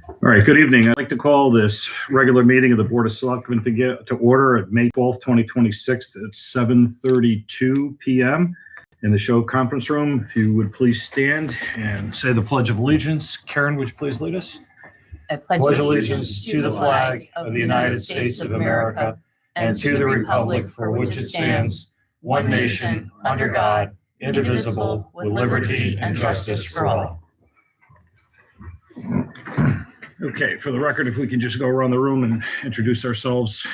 All right, good evening. I'd like to call this regular meeting of the Board of Selectmen to order at May 12th, 2026 at 7:32 p.m. in the show conference room. If you would please stand and say the Pledge of Allegiance. Karen, would you please lead us? I pledge allegiance to the flag of the United States of America and to the republic for which it stands, one nation, under God, indivisible, with liberty and justice for all. Okay, for the record, if we can just go around the room and introduce ourselves.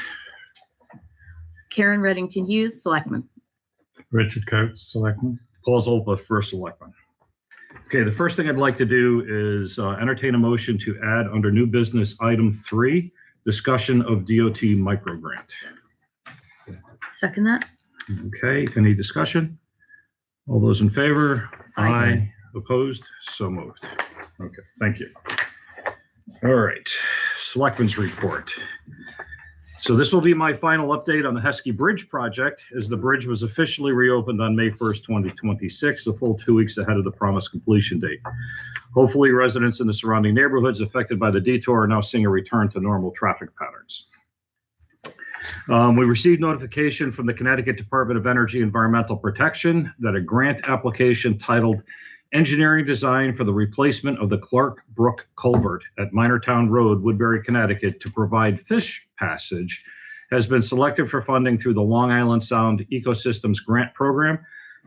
Karen Reddington Hughes, Selectman. Richard Coates, Selectman. Paul Zolpa, First Selectman. Okay, the first thing I'd like to do is entertain a motion to add under new business item 3, discussion of DOT micro grant. Second that. Okay, any discussion? All those in favor? Aye. Opposed? So moved. Okay, thank you. All right, Selectmen's report. So this will be my final update on the Heskey Bridge project, as the bridge was officially reopened on May 1st, 2026, a full 2 weeks ahead of the promised completion date. Hopefully, residents in the surrounding neighborhoods affected by the detour are now seeing a return to normal traffic patterns. We received notification from the Connecticut Department of Energy Environmental Protection that a grant application titled Engineering Design for the Replacement of the Clark Brook Culvert at Minortown Road, Woodbury, Connecticut, to provide fish passage has been selected for funding through the Long Island Sound Ecosystems Grant Program.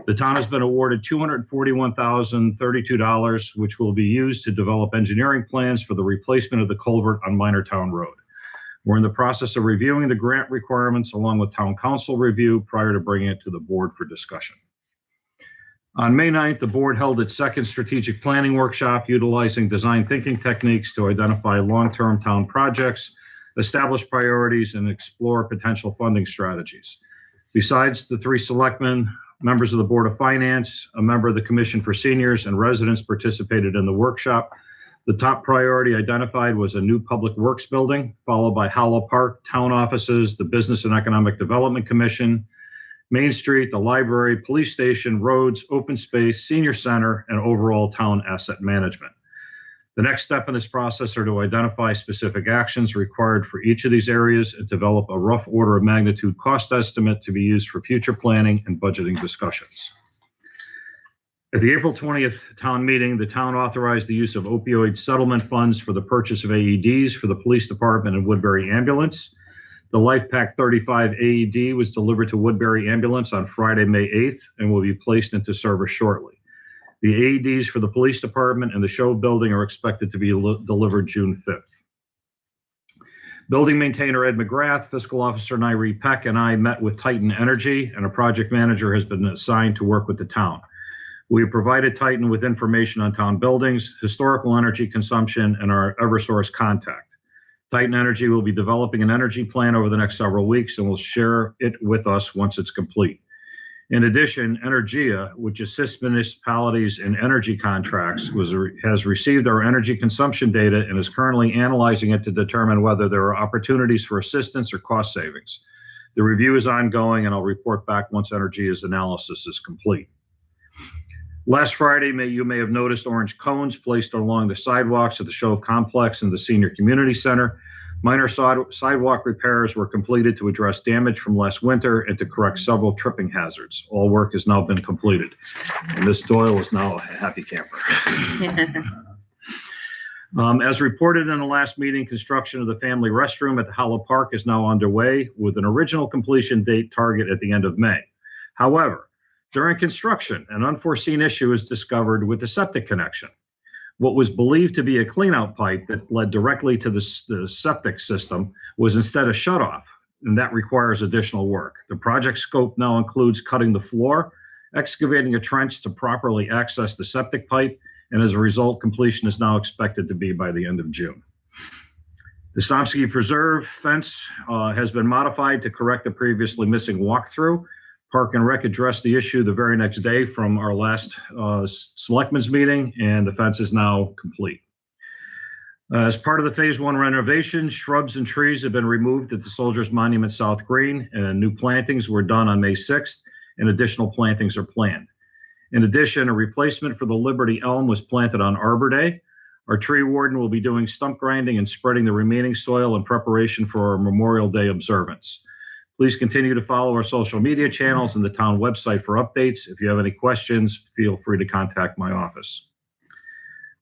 The town has been awarded $241,032, which will be used to develop engineering plans for the replacement of the culvert on Minortown Road. We're in the process of reviewing the grant requirements along with town council review prior to bringing it to the board for discussion. On May 9th, the board held its second strategic planning workshop utilizing design thinking techniques to identify long-term town projects, establish priorities, and explore potential funding strategies. Besides the 3 selectmen, members of the Board of Finance, a member of the Commission for Seniors, and residents participated in the workshop. The top priority identified was a new public works building, followed by Hollow Park, town offices, the Business and Economic Development Commission, Main Street, the library, police station, roads, open space, senior center, and overall town asset management. The next step in this process are to identify specific actions required for each of these areas and develop a rough order of magnitude cost estimate to be used for future planning and budgeting discussions. At the April 20th town meeting, the town authorized the use of opioid settlement funds for the purchase of AEDs for the police department and Woodbury Ambulance. The LifePak 35 AED was delivered to Woodbury Ambulance on Friday, May 8th, and will be placed into service shortly. The AEDs for the police department and the show building are expected to be delivered June 5th. Building maintainer Ed McGrath, fiscal officer Nairi Peck, and I met with Titan Energy, and a project manager has been assigned to work with the town. We have provided Titan with information on town buildings, historical energy consumption, and our Eversource contact. Titan Energy will be developing an energy plan over the next several weeks and will share it with us once it's complete. In addition, Energia, which assists municipalities in energy contracts, has received our energy consumption data and is currently analyzing it to determine whether there are opportunities for assistance or cost savings. The review is ongoing, and I'll report back once Energia's analysis is complete. Last Friday, you may have noticed orange cones placed along the sidewalks at the Shove Complex and the Senior Community Center. Minor sidewalk repairs were completed to address damage from last winter and to correct several tripping hazards. All work has now been completed, and Ms. Doyle is now a happy camper. As reported in the last meeting, construction of the family restroom at the Hollow Park is now underway with an original completion date target at the end of May. However, during construction, an unforeseen issue was discovered with the septic connection. What was believed to be a cleanout pipe that led directly to the septic system was instead a shutoff, and that requires additional work. The project scope now includes cutting the floor, excavating a trench to properly access the septic pipe, and as a result, completion is now expected to be by the end of June. The Stomsky Preserve fence has been modified to correct the previously missing walkthrough. Park and Rec addressed the issue the very next day from our last selectmen's meeting, and the fence is now complete. As part of the Phase 1 renovation, shrubs and trees have been removed at the Soldiers Monument South Green, and new plantings were done on May 6th, and additional plantings are planned. In addition, a replacement for the Liberty elm was planted on Arbor Day. Our tree warden will be doing stump grinding and spreading the remaining soil in preparation for our Memorial Day observance. Please continue to follow our social media channels and the town website for updates. If you have any questions, feel free to contact my office.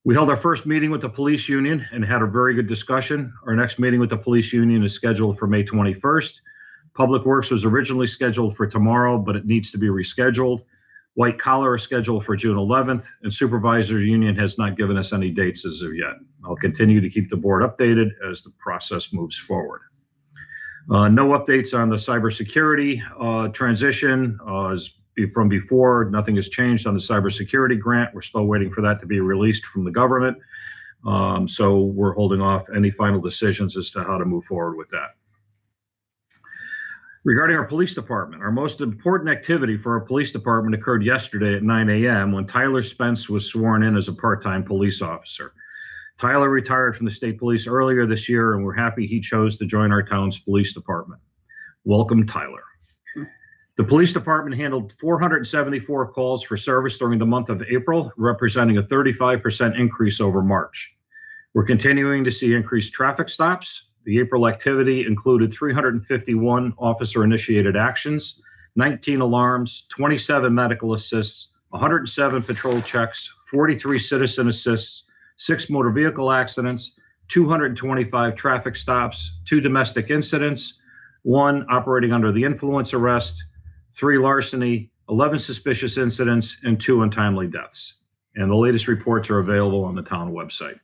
We held our first meeting with the police union and had a very good discussion. Our next meeting with the police union is scheduled for May 21st. Public Works was originally scheduled for tomorrow, but it needs to be rescheduled. White collar is scheduled for June 11th, and supervisors union has not given us any dates as of yet. I'll continue to keep the board updated as the process moves forward. No updates on the cybersecurity transition as from before. Nothing has changed on the cybersecurity grant. We're still waiting for that to be released from the government. So we're holding off any final decisions as to how to move forward with that. Regarding our police department, our most important activity for our police department occurred yesterday at 9 a.m. when Tyler Spence was sworn in as a part-time police officer. Tyler retired from the state police earlier this year, and we're happy he chose to join our town's police department. Welcome, Tyler. The police department handled 474 calls for service during the month of April, representing a 35% increase over March. We're continuing to see increased traffic stops. The April activity included 351 officer-initiated actions, 19 alarms, 27 medical assists, 107 patrol checks, 43 citizen assists, 6 motor vehicle accidents, 225 traffic stops, 2 domestic incidents, 1 operating under the influence arrest, 3 larceny, 11 suspicious incidents, and 2 untimely deaths. And the latest reports are available on the town website.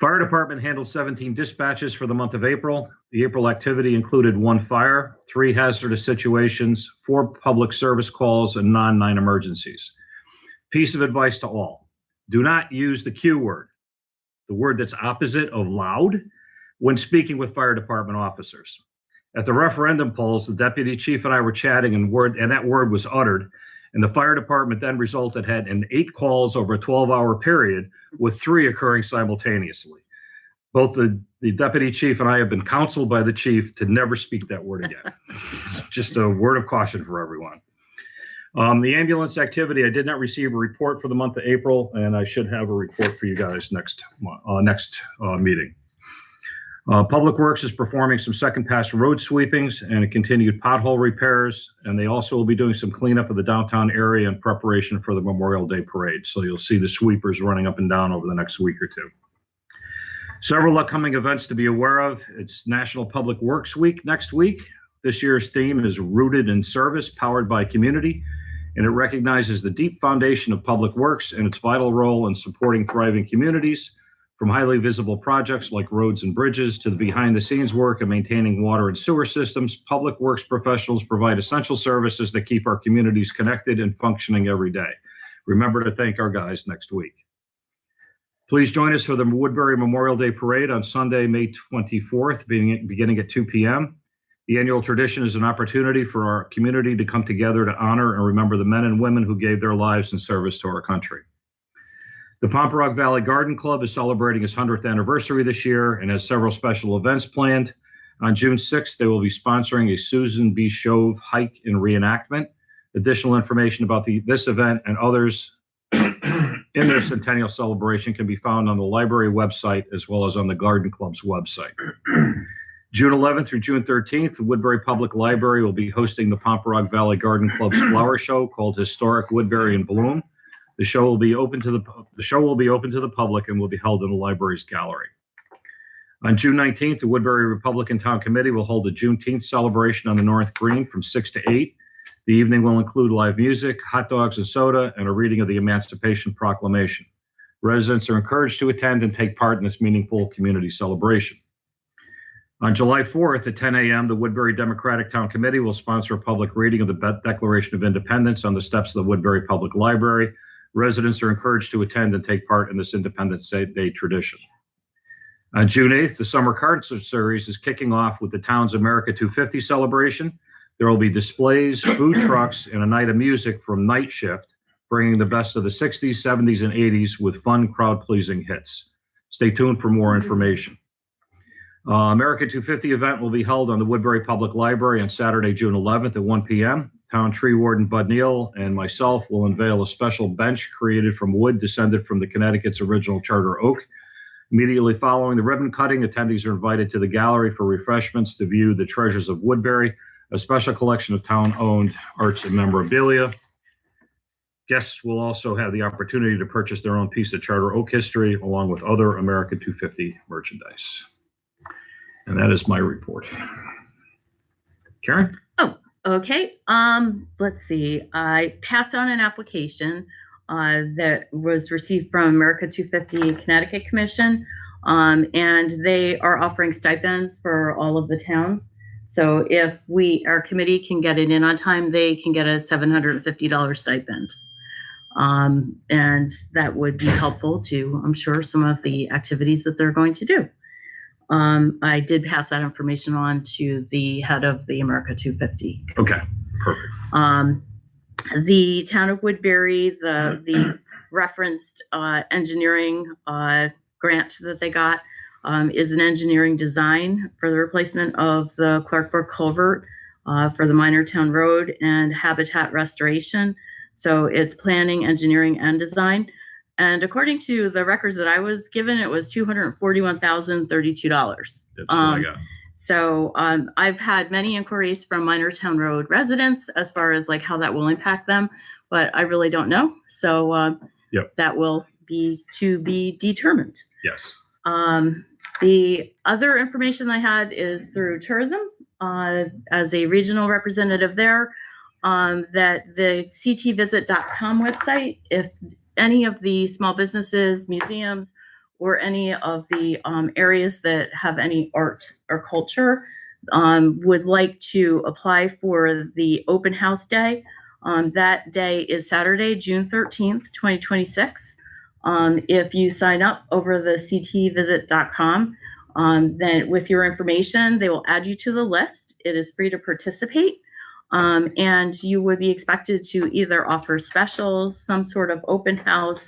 Fire department handled 17 dispatches for the month of April. The April activity included 1 fire, 3 hazardous situations, 4 public service calls, and 9 emergencies. Piece of advice to all: do not use the Q word, the word that's opposite of loud, when speaking with fire department officers. At the referendum polls, the deputy chief and I were chatting, and that word was uttered. And the fire department then had 8 calls over a 12-hour period, with 3 occurring simultaneously. Both the deputy chief and I have been counseled by the chief to never speak that word again. It's just a word of caution for everyone. The ambulance activity, I did not receive a report for the month of April, and I should have a report for you guys next meeting. Public Works is performing some second pass road sweepings and continued pothole repairs, and they also will be doing some cleanup of the downtown area in preparation for the Memorial Day parade. So you'll see the sweepers running up and down over the next week or two. Several upcoming events to be aware of. It's National Public Works Week next week. This year's theme is Rooted in Service, Powered by Community, and it recognizes the deep foundation of public works and its vital role in supporting thriving communities. From highly visible projects like roads and bridges to the behind-the-scenes work of maintaining water and sewer systems, public works professionals provide essential services that keep our communities connected and functioning every day. Remember to thank our guys next week. Please join us for the Woodbury Memorial Day Parade on Sunday, May 24th, beginning at 2 p.m. The annual tradition is an opportunity for our community to come together to honor and remember the men and women who gave their lives in service to our country. The Pomperaug Valley Garden Club is celebrating its 100th anniversary this year and has several special events planned. On June 6th, they will be sponsoring a Susan B. Shove hike and reenactment. Additional information about this event and others in their centennial celebration can be found on the library website as well as on the Garden Club's website. June 11th through June 13th, the Woodbury Public Library will be hosting the Pomperaug Valley Garden Club's flower show called Historic Woodbury in Bloom. The show will be open to the public and will be held in the library's gallery. On June 19th, the Woodbury Republican Town Committee will hold a Juneteenth celebration on the North Green from 6 to 8. The evening will include live music, hot dogs and soda, and a reading of the Emancipation Proclamation. Residents are encouraged to attend and take part in this meaningful community celebration. On July 4th at 10 a.m., the Woodbury Democratic Town Committee will sponsor a public reading of the Declaration of Independence on the steps of the Woodbury Public Library. Residents are encouraged to attend and take part in this Independence Day tradition. On June 8th, the Summer Concert Series is kicking off with the town's America 250 celebration. There will be displays, food trucks, and a night of music from Night Shift, bringing the best of the 60s, 70s, and 80s with fun, crowd-pleasing hits. Stay tuned for more information. America 250 event will be held on the Woodbury Public Library on Saturday, June 11th at 1 p.m. Town Tree Warden Bud Neal and myself will unveil a special bench created from wood descended from the Connecticut's original charter oak. Immediately following the ribbon cutting, attendees are invited to the gallery for refreshments to view the treasures of Woodbury, a special collection of town-owned arts and memorabilia. Guests will also have the opportunity to purchase their own piece of charter oak history along with other America 250 merchandise. And that is my report. Karen? Okay, let's see. I passed on an application that was received from America 250 Connecticut Commission, and they are offering stipends for all of the towns. So if our committee can get it in on time, they can get a $750 stipend. And that would be helpful to, I'm sure, some of the activities that they're going to do. I did pass that information on to the head of the America 250. Okay, perfect. The town of Woodbury, the referenced engineering grant that they got is an engineering design for the replacement of the Clarkbrook culvert for the Minor Town Road and habitat restoration. So it's planning, engineering, and design. And according to the records that I was given, it was $241,032. That's what I got. So I've had many inquiries from Minor Town Road residents as far as like how that will impact them, but I really don't know. So that will be to be determined. Yes. The other information I had is through tourism as a regional representative there, that the ctvisit.com website, if any of the small businesses, museums, or any of the areas that have any art or culture would like to apply for the open house day. That day is Saturday, June 13th, 2026. If you sign up over the ctvisit.com, then with your information, they will add you to the list. It is free to participate. And you would be expected to either offer specials, some sort of open house.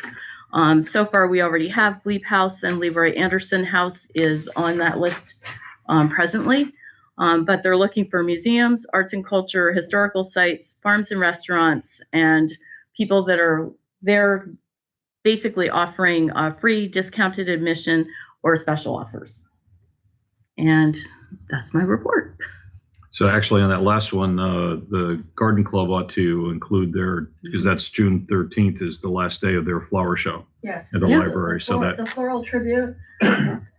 So far, we already have Bleep House, and Leroy Anderson House is on that list presently. But they're looking for museums, arts and culture, historical sites, farms and restaurants, and people that are there basically offering free discounted admission or special offers. And that's my report. So actually on that last one, the Garden Club ought to include because that's June 13th is the last day of their flower show. Yes. At the library. The floral tribute, it's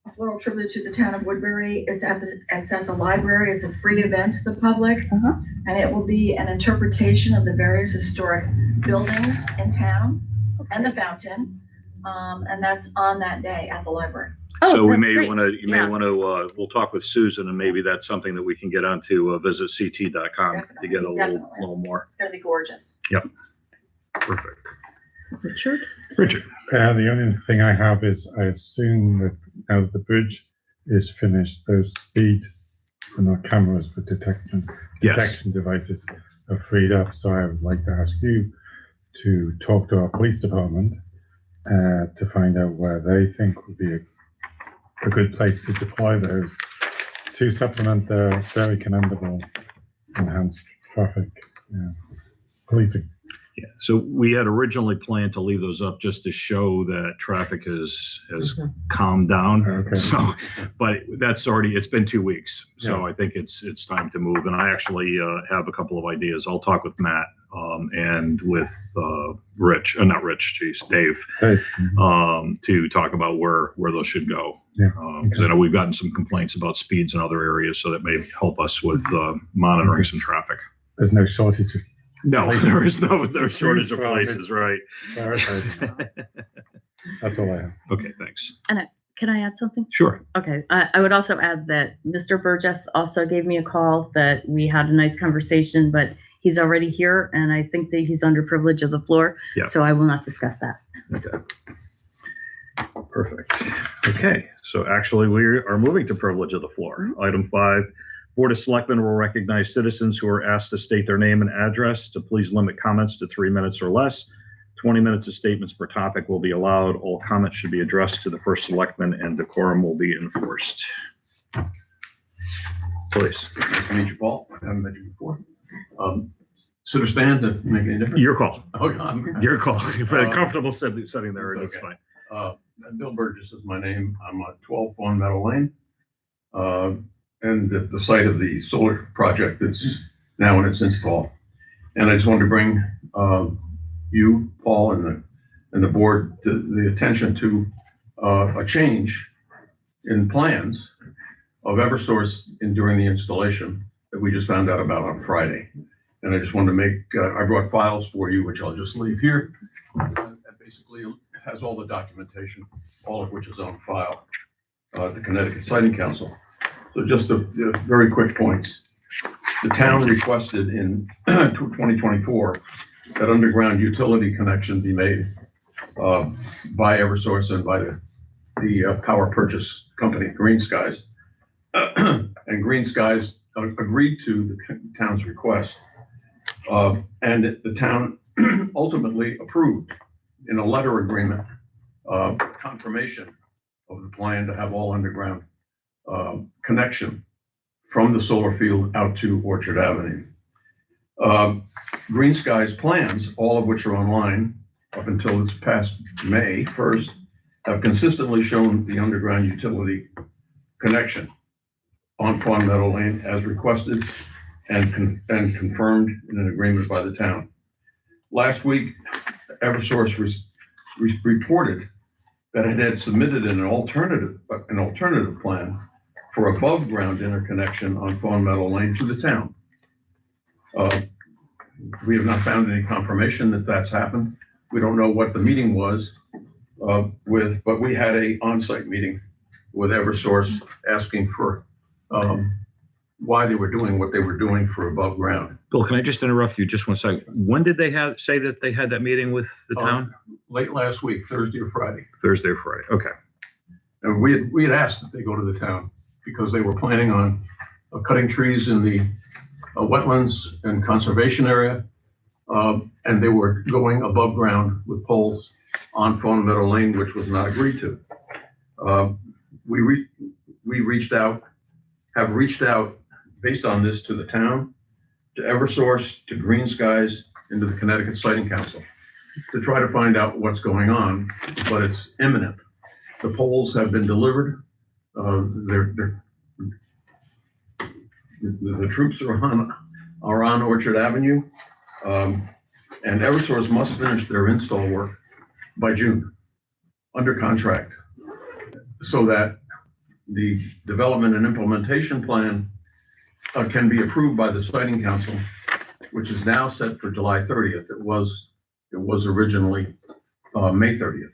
a floral tribute to the town of Woodbury. It's at the library. It's a free event to the public. And it will be an interpretation of the various historic buildings in town and the fountain. And that's on that day at the library. Oh, so we that's may great. want to, you may want to, we'll talk with Susan, and maybe that's something that we can get onto visitct.com to get a little more. It's gonna be gorgeous. Perfect. Richard? Richard. The only thing I have is I assume that now that the bridge is finished, those speed cameras for detection devices are freed up. So I would like to ask you to talk to our police department to find out where they think would be a good place to deploy those to supplement the very commendable enhanced traffic policing. Yeah. So we had originally planned to leave those up just to show that traffic has calmed down. Okay. So, but it's been 2 weeks. So I think it's time to move. And I actually have a couple of ideas. I'll talk with Matt and with Dave, to talk about where those should go. Because I know we've gotten some complaints about speeds in other areas, so that may help us with monitoring some traffic. There's no shortage of No, there is no shortage of places, right? That's all I have. Okay, thanks. And can I add something? Sure. Okay. I would also add that Mr. Burgess also gave me a call, that we had a nice conversation, but he's already here, and I think that he's under privilege of the floor. Yeah. So I will not discuss that. Okay. Perfect. Okay, so actually we are moving to privilege of the floor. Item 5, Board of Selectmen will recognize citizens who are asked to state their name and address to please limit comments to 3 minutes or less. 20 minutes of statements per topic will be allowed. All comments should be addressed to the first selectman, and decorum will be enforced. Please. Nice to meet you, Paul. I haven't met you before. Sit or stand to make any difference? Your call. Oh, I'm, Your call. If you're comfortable sitting there, it's okay. fine. Bill Burgess is my name. I'm at 12 Fawn Meadow Lane. And at the site of the solar project that's now in its install. And I just wanted to bring you, Paul, and the board to the attention to a change in plans of Eversource during the installation that we just found out about on Friday. And I just wanted to make, I brought files for you, which I'll just leave here. And basically has all the documentation, all of which is on file at the Connecticut Siting Council. So just the very quick points. The town requested in 2024 that underground utility connection be made by Eversource and by the power purchase company, Green Skies. And Green Skies agreed to the town's request. And the town ultimately approved in a letter agreement confirmation of the plan to have all underground connection from the solar field out to Orchard Avenue. Green Skies plans, all of which are online up until this past May 1st, have consistently shown the underground utility connection on Fawn Meadow Lane as requested and confirmed in an agreement by the town. Last week, Eversource reported that it had submitted an alternative plan for above ground interconnection on Fawn Meadow Lane to the town. We have not found any confirmation that that's happened. We don't know what the meeting was but we had a on-site meeting with Eversource asking for why they were doing what they were doing for above ground. Bill, can I just interrupt you just one second? When did they say that they had that meeting with the town? Late last week, Thursday or Friday. Thursday or Friday. Okay. And we had asked that they go to the town because they were planning on cutting trees in the wetlands and conservation area. And they were going above ground with poles on Fawn Meadow Lane, which was not agreed to. We have reached out based on this to the town, to Eversource, to Green Skies, and to the Connecticut Siting Council to try to find out what's going on, but it's imminent. The poles have been delivered. The troops are on Orchard Avenue, and Eversource must finish their install work by June under contract so that the development and implementation plan can be approved by the Siting Council, which is now set for July 30th. It was originally May 30th.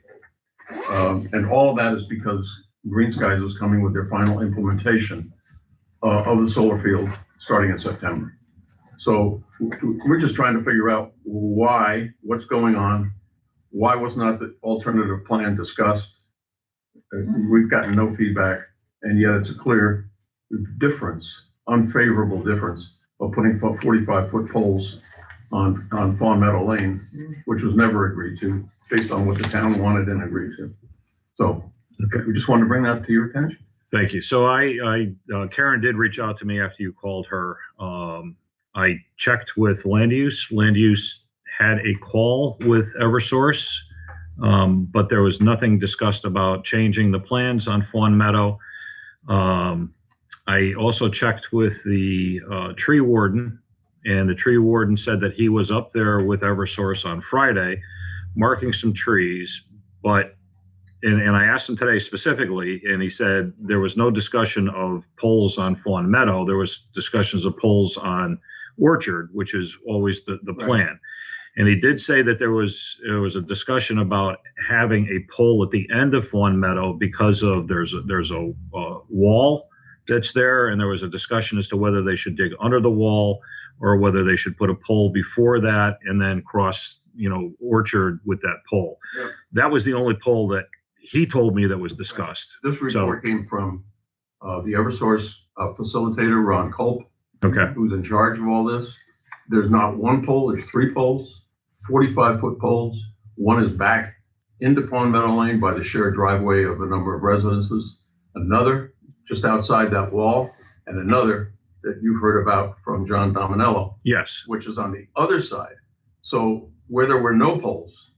And all of that is because Green Skies is coming with their final implementation of the solar field starting in September. So we're just trying to figure out what's going on, why was not the alternative plan discussed? We've gotten no feedback, and yet it's a clear difference, unfavorable difference of putting 45-foot poles on Fawn Meadow Lane, which was never agreed to based on what the town wanted and agreed to. So okay, we just wanted to bring that to your attention. Thank you. So Karen did reach out to me after you called her. I checked with land use. Land use had a call with Eversource, but there was nothing discussed about changing the plans on Fawn Meadow. I also checked with the tree warden, and the tree warden said that he was up there with Eversource on Friday, marking some trees, but and I asked him today specifically, and he said there was no discussion of poles on Fawn Meadow. There was discussions of poles on Orchard, which is always the plan. Right. And he did say that there was a discussion about having a pole at the end of Fawn Meadow because of there's a wall that's there, and there was a discussion as to whether they should dig under the wall or whether they should put a pole before that and then cross, Orchard with that pole. Yeah. That was the only pole that he told me that was discussed. This report came from the Eversource facilitator, Ron Culp, okay, who's in charge of all this. There's not one pole, there's 3 poles, 45-foot poles. One is back into Fawn Meadow Lane by the shared driveway of a number of residences. Another just outside that wall, and another that you've heard about from John Dominello, Yes. which is on the other side. So where there were no poles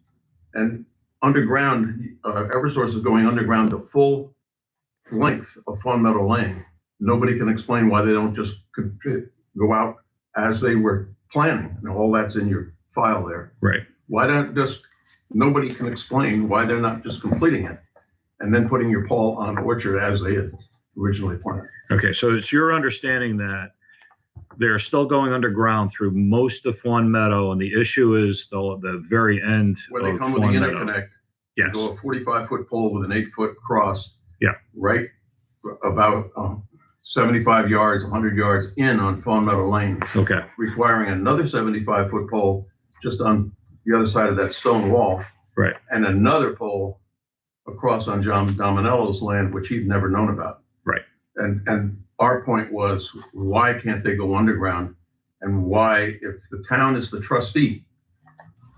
and underground, Eversource is going underground the full length of Fawn Meadow Lane. Nobody can explain why they don't just go out as they were planning. And all that's in your file there. Right. Why don't just, nobody can explain why they're not just completing it and then putting your pole on Orchard as they had originally planned. Okay, so it's your understanding that they're still going underground through most of Fawn Meadow, and the issue is the very end Where they of come with the Fawn Meadow. interconnect, Yes. go a 45-foot pole with an 8-foot cross. Yeah. Right about 75 yards, 100 yards in on Fawn Meadow Lane, Okay. requiring another 75-foot pole just on the other side of that stone wall. Right. And another pole across on John Dominello's land, which he'd never known about. Right. And our point was, why can't they go underground? And why, if the town is the trustee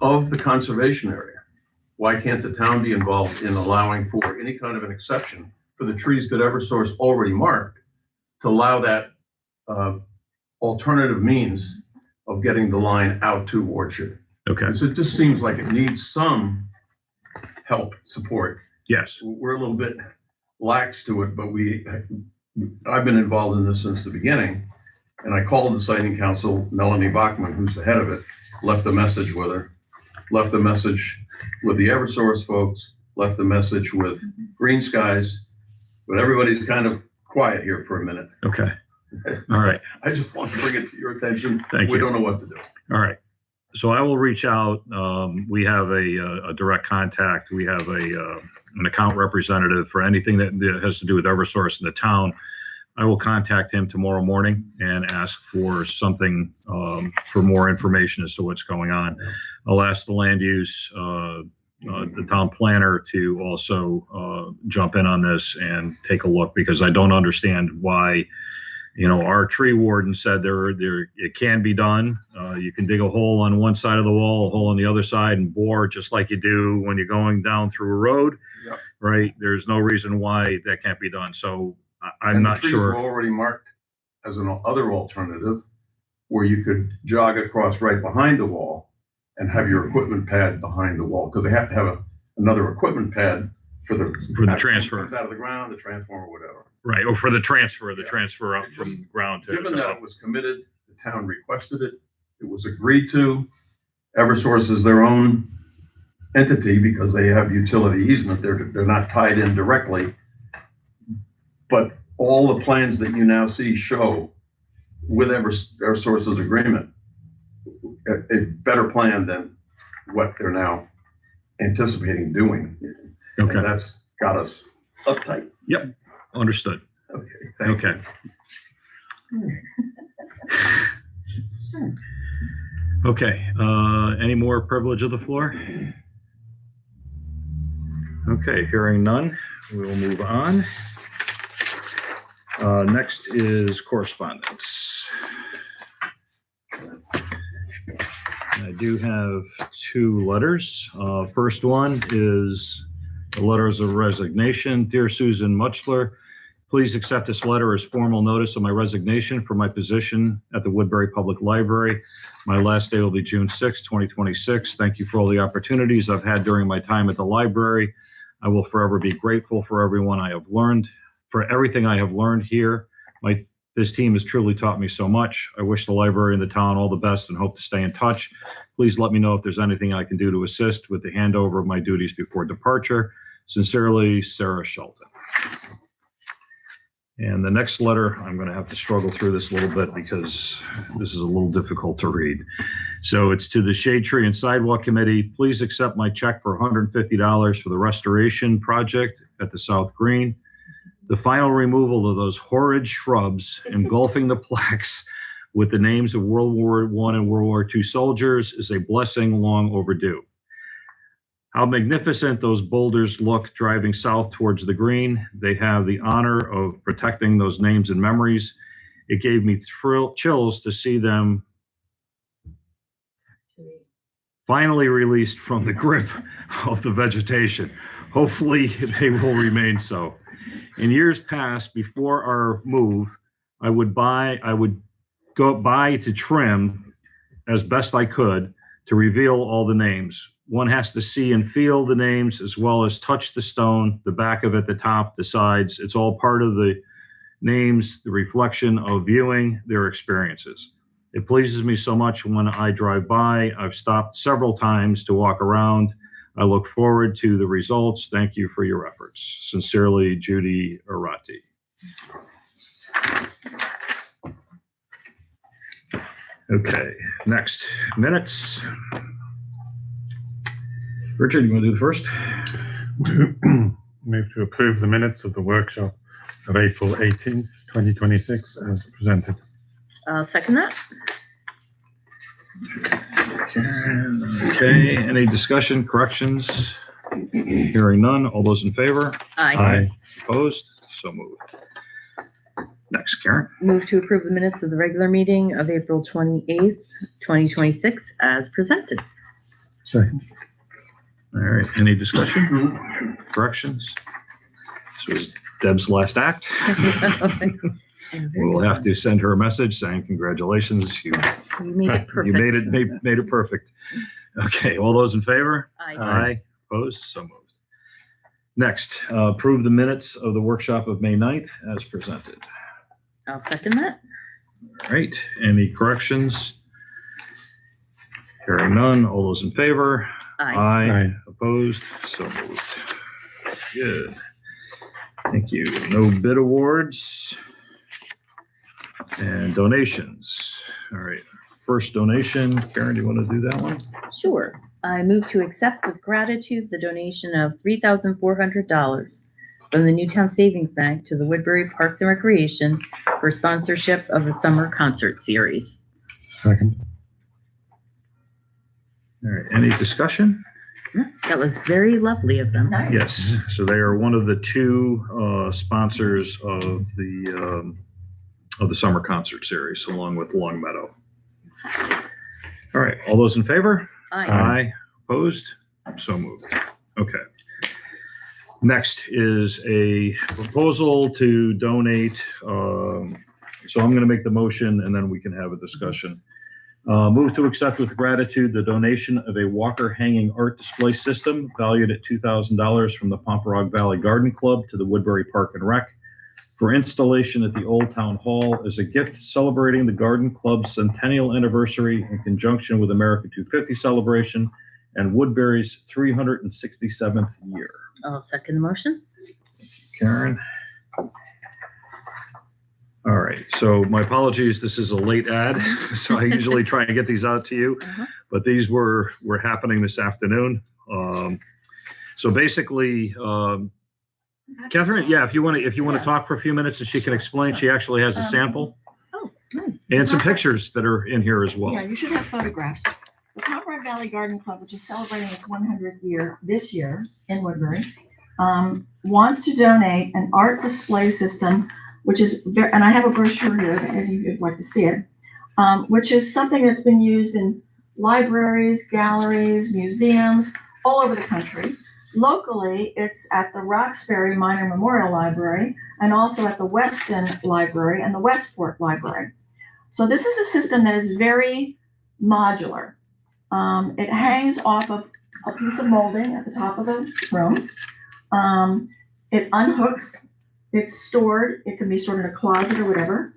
of the conservation area, why can't the town be involved in allowing for any kind of an exception for the trees that Eversource already marked to allow that alternative means of getting the line out to Orchard? Okay. So it just seems like it needs some help, support. Yes. We're a little bit lax to it, but I've been involved in this since the beginning. And I called the siting council, Melanie Bachman, who's the head of it, left a message with her, left a message with the Eversource folks, left a message with Green Skies, but everybody's kind of quiet here for a minute. Okay. All right. I just want to bring it to your attention. Thank We you. don't know what to do. All right. So I will reach out. We have a direct contact. We have an account representative for anything that has to do with Eversource in the town. I will contact him tomorrow morning and ask for something, for more information as to what's going on. I'll ask the land use, the town planner to also jump in on this and take a look, because I don't understand why, our tree warden said it can be done. You can dig a hole on one side of the wall, a hole on the other side, and bore just like you do when you're going down through a road. Yep. Right? There's no reason why that can't be done. So I'm And not the trees sure. were already marked as an other alternative where you could jog across right behind the wall and have your equipment pad behind the wall, because they have to have another equipment pad for the transfer. comes out of the ground, the transformer, whatever. Right. Or for the transfer up It from just- ground to. Given that it was committed, the town requested it, it was agreed to. Eversource is their own entity because they have utility easement. They're not tied in directly. But all the plans that you now see show with Eversource's agreement, a better plan than what they're now anticipating doing. Okay. And that's got us uptight. Yep. Understood. Okay. Thank you. Okay. Okay. Any more privilege of the floor? Okay. Hearing none, we will move on. Next is correspondence. I do have two letters. First one is the letters of resignation. Dear Susan Muchler, please accept this letter as formal notice of my resignation from my position at the Woodbury Public Library. My last day will be June 6, 2026. Thank you for all the opportunities I've had during my time at the library. I will forever be grateful for everything I have learned here. This team has truly taught me so much. I wish the library and the town all the best and hope to stay in touch. Please let me know if there's anything I can do to assist with the handover of my duties before departure. Sincerely, Sarah Shelton. And the next letter, I'm going to have to struggle through this a little bit because this is a little difficult to read. So it's to the Shade Tree and Sidewalk Committee. Please accept my check for $150 for the restoration project at the South Green. The final removal of those horrid shrubs engulfing the plaques with the names of World War I and World War II soldiers is a blessing long overdue. How magnificent those boulders look driving south towards the green. They have the honor of protecting those names and memories. It gave me chills to see them finally released from the grip of the vegetation. Hopefully they will remain so. In years past, before our move, I would go by to trim as best I could to reveal all the names. One has to see and feel the names as well as touch the stone, the back of it, the top, the sides. It's all part of the names, the reflection of viewing their experiences. It pleases me so much when I drive by. I've stopped several times to walk around. I look forward to the results. Thank you for your efforts. Sincerely, Judy Arati. Okay, next, minutes. Richard, you want to do the first? Move to approve the minutes of the workshop of April 18th, 2026 as presented. I'll second that. Karen, okay, any discussion, corrections? Hearing none, all those in favor? Aye. Opposed? So moved. Next, Karen. Move to approve the minutes of the regular meeting of April 28th, 2026 as presented. Second. All right, any discussion, corrections? This was Deb's last act. We'll have to send her a message saying congratulations, you made it perfect. You made it perfect. Okay, all those in favor? Aye. Aye. Opposed? So moved. Next, approve the minutes of the workshop of May 9th as presented. I'll second that. All right, any corrections? Hearing none, all those in favor? Aye. Aye. Opposed? So moved. Good. Thank you. No bid awards and donations. All right, first donation. Karen, do you want to do that one? Sure. I move to accept with gratitude the donation of $3,400 from the Newtown Savings Bank to the Woodbury Parks and Recreation for sponsorship of the summer concert series. Second. All right, any discussion? That was very lovely of them. Nice. Yes, so they are one of the two sponsors of the summer concert series, along with Long Meadow. All right, all those in favor? Aye. Aye. Opposed? So moved. Okay. Next is a proposal to donate. So I'm going to make the motion and then we can have a discussion. Move to accept with gratitude the donation of a Walker hanging art display system valued at $2,000 from the Pomperaug Valley Garden Club to the Woodbury Park and Rec for installation at the Old Town Hall as a gift celebrating the Garden Club's centennial anniversary in conjunction with America 250 celebration and Woodbury's 367th year. I'll second the motion. Karen. All right, so my apologies, this is a late ad, so I usually try and get these out to you, but these were happening this afternoon. So basically, Catherine, yeah, if you want to talk for a few minutes and she can explain, she actually has a sample Oh, nice. and some pictures that are in here as well. Yeah, you should have photographs. The Pomperaug Valley Garden Club, which is celebrating its 100th year this year in Woodbury, wants to donate an art display system, which is very, and I have a brochure here if you'd like to see it, which is something that's been used in libraries, galleries, museums, all over the country. Locally, it's at the Roxbury Minor Memorial Library and also at the Weston Library and the Westport Library. So this is a system that is very modular. It hangs off of a piece of molding at the top of the room. It unhooks. It's stored. It can be stored in a closet or whatever.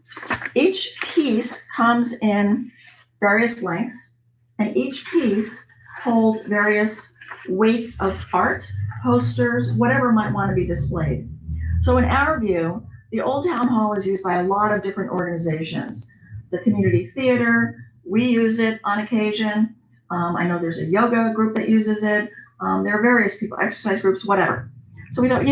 Each piece comes in various lengths, and each piece holds various weights of art, posters, whatever might want to be displayed. So in our view, the Old Town Hall is used by a lot of different organizations. The community theater, we use it on occasion. I know there's a yoga group that uses it. There are various people, exercise groups, whatever. So we thought,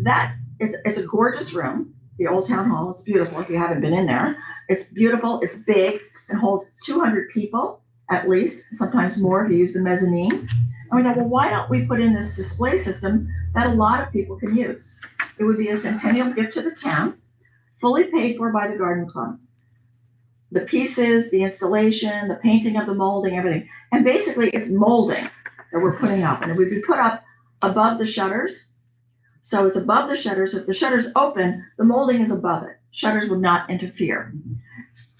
that it's a gorgeous room, the Old Town Hall. It's beautiful if you haven't been in there. It's beautiful, it's big, and hold 200 people at least, sometimes more if you use the mezzanine. And we thought, well, why don't we put in this display system that a lot of people can use? It would be a centennial gift to the town, fully paid for by the Garden Club. The pieces, the installation, the painting of the molding, everything. And basically it's molding that we're putting up, and it would be put up above the shutters. So it's above the shutters. If the shutters open, the molding is above it. shutters would not interfere.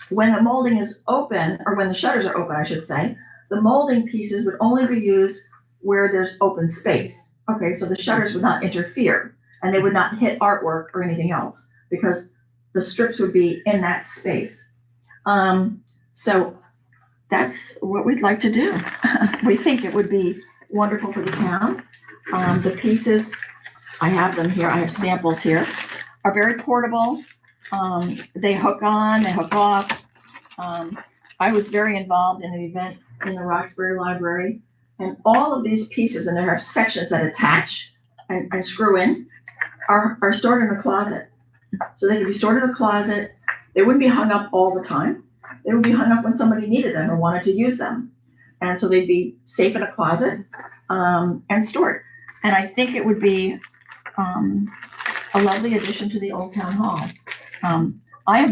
When the molding is open, or when the shutters are open, I should say, the molding pieces would only be used where there's open space. Okay, so the shutters would not interfere, and they would not hit artwork or anything else, because the strips would be in that space. So that's what we'd like to do. We think it would be wonderful for the town. The pieces, I have them here, I have samples here, are very portable. They hook on, they hook off. I was very involved in an event in the Roxbury Library, and all of these pieces, and there are sections that attach and screw in, are stored in a closet. So they can be stored in a closet. They wouldn't be hung up all the time. They would be hung up when somebody needed them or wanted to use them. And so they'd be safe in a closet and stored. And I think it would be a lovely addition to the Old Town Hall. I am not